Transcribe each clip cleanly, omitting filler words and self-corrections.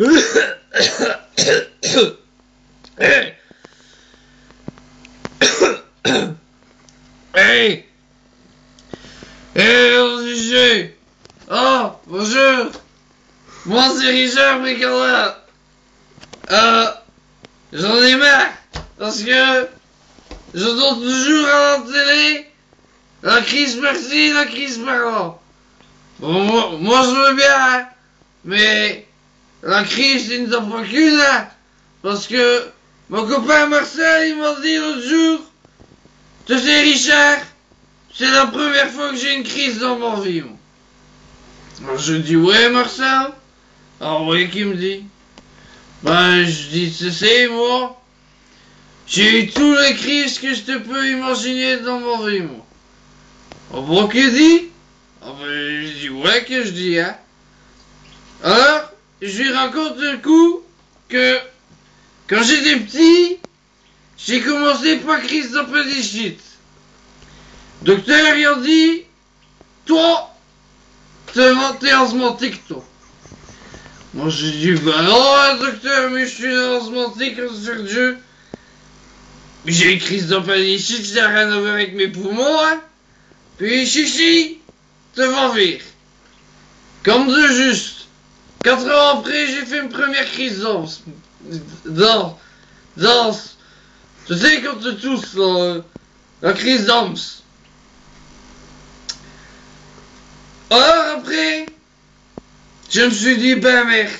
Hey! Hey! Hey, Roger! Oh, bonjour! Moi, c'est Richard Mécala. J'en ai marre, parce que j'entends toujours à la télé la crise par-ci, la crise par-là. Bon, moi je veux bien, hein, mais la crise, il n'y en a pas qu'une, hein, parce que mon copain Marcel, il m'a dit l'autre jour, tu sais Richard, c'est la première fois que j'ai une crise dans ma vie, moi. Alors je dis, ouais Marcel? Alors oui, qui me dit? Ben je dis, tu sais, moi, j'ai eu toutes les crises que je te peux imaginer dans ma vie, moi. Ah bon, que dit? Ah ben je dis, ouais que je dis, hein. Alors, je lui raconte un coup que, quand j'étais petit, j'ai commencé par crise d'appendicite. Docteur, il a dit, toi, t'es asthmatique, toi. Moi, j'ai dit, bah non, docteur, mais je suis asthmatique, sur Dieu. Mais j'ai une crise d'appendicite, ça n'a rien à voir avec mes poumons, hein. Puis, chichi, te va vire. Comme de juste. 4 ans après, j'ai fait une première crise d'anse. Danse. Tu sais, quand tu tousses, la crise d'anse. Alors après, je me suis dit, ben merde,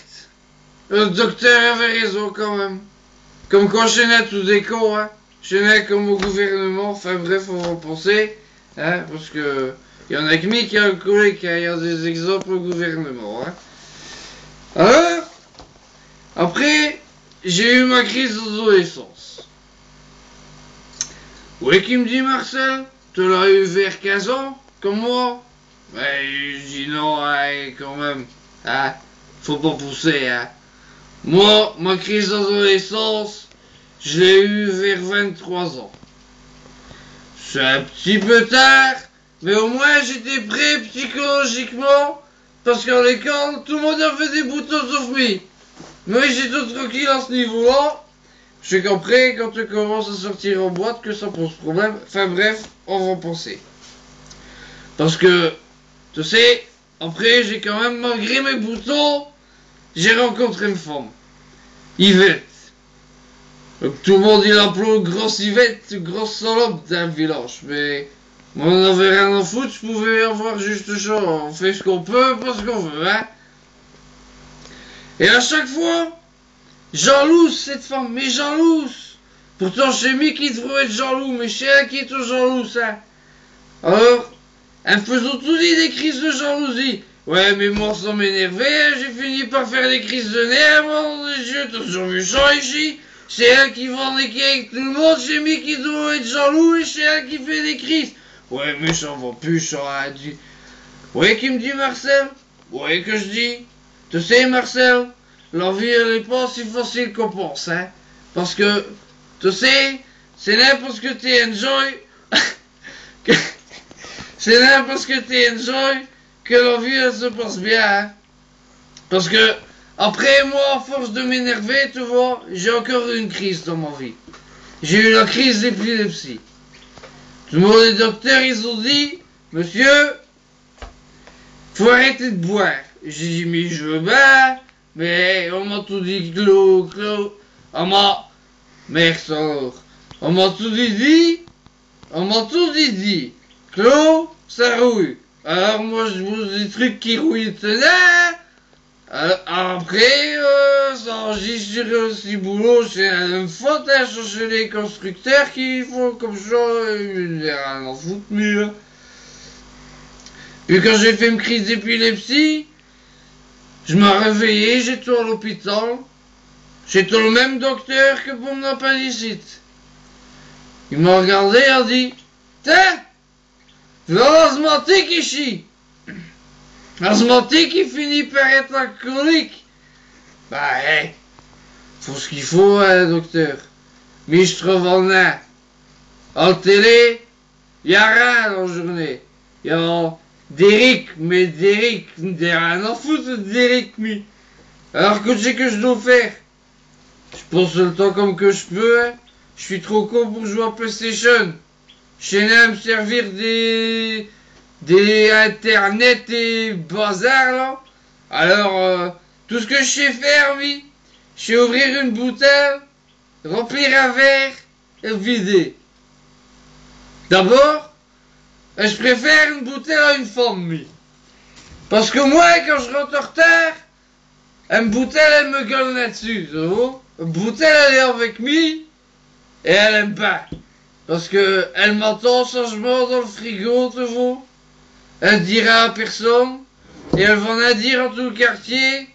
le docteur avait raison quand même. Comme quoi je n'ai tout déco, hein. Je n'ai comme au gouvernement, enfin bref, on va penser, hein, parce que il y en a que moi qui a un collègue qui a des exemples au gouvernement, hein. Alors, après, j'ai eu ma crise d'adolescence. Oui, qui me dit Marcel, tu l'as eu vers 15 ans, comme moi? Mais je dis non, hein, quand même, hein, faut pas pousser, hein. Moi, ma crise d'adolescence, je l'ai eu vers 23 ans. C'est un petit peu tard, mais au moins j'étais prêt psychologiquement, parce qu'à l'école, tout le monde a fait des boutons sauf moi. Mais j'étais tranquille à ce niveau-là. J'ai compris quand tu commences à sortir en boîte que ça pose problème. Enfin bref, on va penser. Parce que, tu sais, après j'ai quand même, malgré mes boutons, j'ai rencontré une femme. Yvette. Donc, tout le monde il l'appelait grosse Yvette, grosse salope d'un village. Mais moi on avait rien à foutre, je pouvais avoir juste ça. On fait ce qu'on peut, pas ce qu'on veut, hein. Et à chaque fois, jalouse cette femme, mais jalouse. Pourtant chez moi qui devrait être jaloux, mais chez elle qui est tout jaloux, ça. Alors, elle me faisait tout dit des crises de jalousie. Ouais, mais moi sans m'énerver, j'ai fini par faire des crises de nerfs, mon Dieu, t'as toujours méchant ici. C'est elle qui va en équipe avec tout le monde, chez moi qui doit être jaloux, et c'est elle qui fait des crises. Ouais, mais ça va plus, ça a dit. Ouais, qui me dit Marcel? Ouais, que je dis? Tu sais, Marcel, la vie, elle est pas si facile qu'on pense, hein. Parce que, tu sais, c'est là parce que t'es enjoy, c'est là parce que t'es enjoy que la vie, elle se passe bien, hein. Parce que, après, moi, à force de m'énerver, tu vois, j'ai encore eu une crise dans ma vie. J'ai eu la crise d'épilepsie. Tout le monde, les docteurs, ils ont dit, monsieur, faut arrêter de boire. J'ai dit, mais je veux bien, mais on m'a tout dit, Clo, on m'a, merde alors, on m'a tout dit, Clo, ça rouille. Alors moi, je vous dis des trucs qui rouillent, après, ça enregistre sur le ciboulot, c'est une faute à chercher les constructeurs qui font comme ça, ils rien en foutre, mais là. Puis quand j'ai fait une crise d'épilepsie, je m'ai réveillé, j'étais à l'hôpital. J'étais le même docteur que pour mon appendicite. Il m'a regardé et a dit, tiens, voilà l'asthmatique ici. L'asthmatique, il finit par être alcoolique. Bah, faut ce qu'il faut, hein, docteur. Mais je trouve en a. À la télé, y a rien dans la journée. Y a Derrick, mais Derrick, rien à foutre de Derrick, mais. Alors que c'est que je dois faire? Je passe le temps comme que je peux, hein. Je suis trop con pour jouer à PlayStation. Je n'ai à me servir des internet et bazar là. Alors, tout ce que je sais faire, oui, je sais ouvrir une bouteille, remplir un verre et le vider. D'abord, je préfère une bouteille à une femme, oui. Parce que moi, quand je rentre en retard, une bouteille, elle me gueule là-dessus, tu vois. Une bouteille, elle est avec moi, et elle aime pas. Parce que elle m'entend changement dans le frigo, tu vois. Elle dira à personne, et elle va en dire en tout le quartier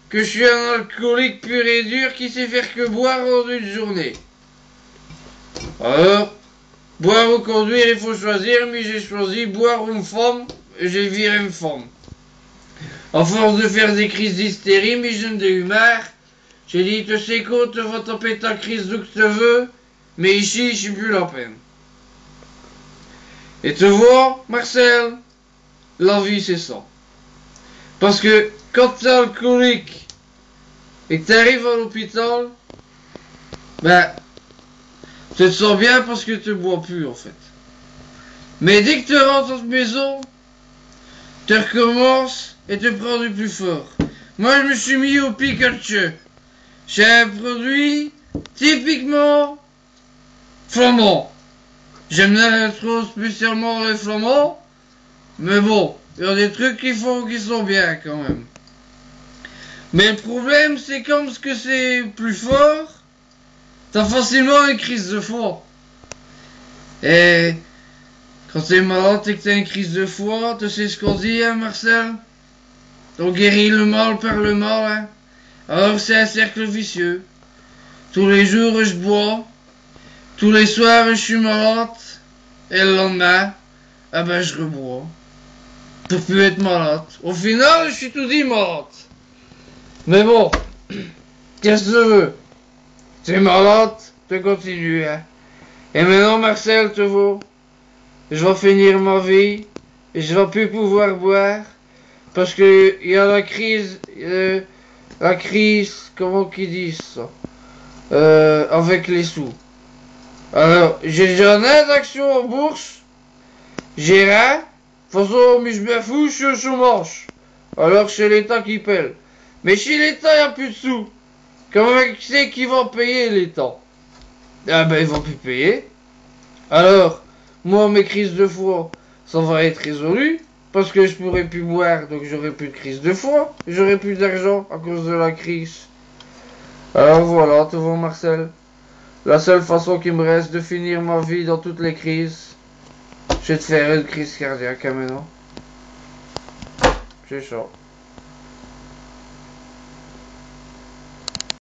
que je suis un alcoolique pur et dur qui sait faire que boire en une journée. Alors, boire ou conduire, il faut choisir, mais j'ai choisi boire une femme, et j'ai viré une femme. À force de faire des crises d'hystérie, mais je ne ai eu marre. J'ai dit, tu sais quoi, tu vas taper ta crise d'où que tu veux, mais ici, je suis plus la peine. Et tu vois, Marcel, la vie c'est ça. Parce que quand tu es alcoolique et que tu arrives à l'hôpital, ben, tu te sens bien parce que tu bois plus en fait. Mais dès que tu rentres dans ta maison, tu recommences et tu prends du plus fort. Moi je me suis mis au Pikachu. C'est un produit typiquement flamand. J'aime bien trop spécialement les flamands, mais bon, il y a des trucs qui sont bien quand même. Mais le problème, c'est comme ce que c'est plus fort, t'as facilement une crise de foie. Et quand t'es malade et que t'as une crise de foie, tu sais ce qu'on dit, hein, Marcel? On guérit le mal par le mal, hein. Alors c'est un cercle vicieux. Tous les jours, je bois. Tous les soirs, je suis malade. Et le lendemain, ah ben, je rebois. Pour plus être malade. Au final, je suis tout dit malade. Mais bon, qu'est-ce que tu veux? Tu es malade, tu continues, hein. Et maintenant, Marcel, tu vois, je vais finir ma vie. Et je vais plus pouvoir boire. Parce que il y a la crise, comment qu'ils disent ça? Avec les sous. Alors, j'ai jamais d'action en bourse. J'ai rien. De toute façon, mais je me fous, je suis au chômage. Alors, c'est l'État qui paie. Mais si l'État n'y a plus de sous, comment c'est qu'ils vont payer l'État? Ah ben, ils vont plus payer. Alors, moi, mes crises de foie, ça va être résolu. Parce que je pourrai plus boire, donc j'aurai plus de crise de foie. J'aurai plus d'argent à cause de la crise. Alors voilà, tu vois, Marcel. La seule façon qu'il me reste de finir ma vie dans toutes les crises, c'est de faire une crise cardiaque maintenant. C'est ça.